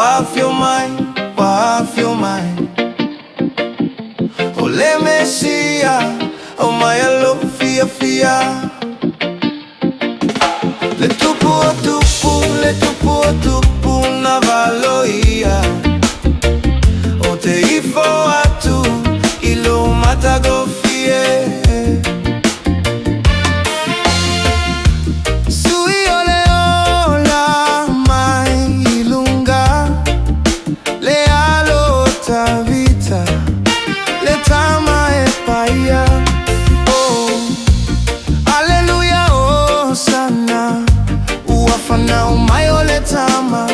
half your mind, half your mind. Ole Mesia, oh my love, fear, fear. Le tupu na valoia. O te ifo atu, ilo matago fie. Sui ole ola mai ilunga. Le alo ta vita, le tama e paia. Oh, aleluya, oh sana. Uafana umai ole tama.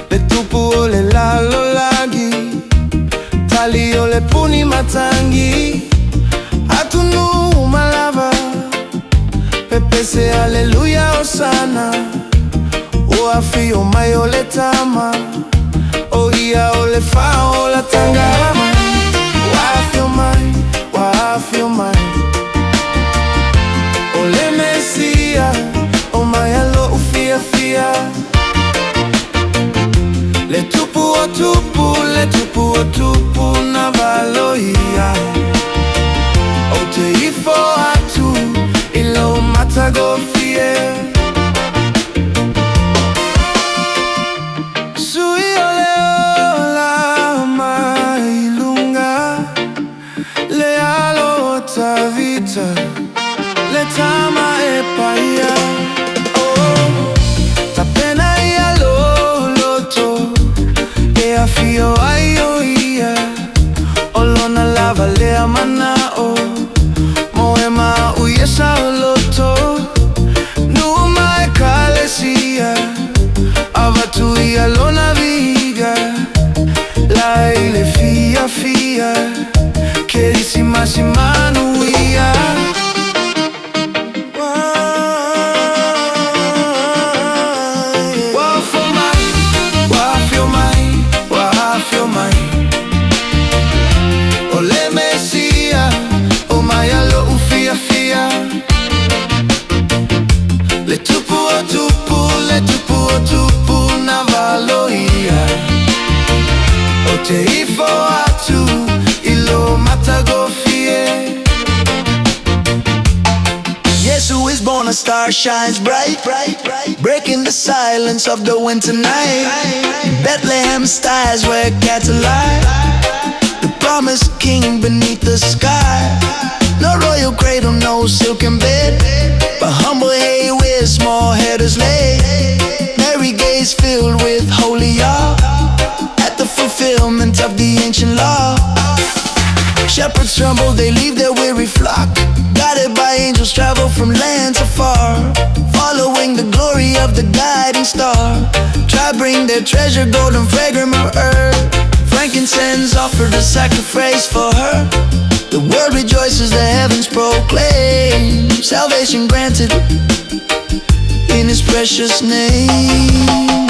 Le tupu ole lalo lagi. Tali ole puni matangi. Atunu malava. Pepe se aleluya osana. Uafi umai ole tama. Oh ia ole fa ola tanga. Wafi umai, wafi umai. Ole Mesia, oh my alo ufia fia. Le tupu o tupu na valoia. O te ifo atu, ilo matago fie. Sui ole ola mai lunga. Le alo ta vita, le tama e paia. Oh, Tapena ia loto. E fio aio ia. Olona lava lea manao. Moema uyesa loto. Numa e kalesia. Avatu ia lona viga. La ile fia fia. Kerissima simanu ia. Ole Mesia, oh my alo ufia fia. Le tupu o tupu na valoia. O te ifo atu, ilo matago fie. Yesu is born, a star shines bright, breaking the silence of the winter night. Bethlehem stars where cats lie. The promised king beneath the sky. No royal cradle, no silken bed, but humble hay where small headers lay. Mary gaze filled with holy awe at the fulfillment of the ancient law. Shepherds tremble, they leave their weary flock. Guided by angels travel from land so far, following the glory of the guiding star. Try bring their treasure, gold and fragrant myrrh. Frankincense offered a sacrifice for her. The world rejoices, the heavens proclaim salvation granted in His precious name.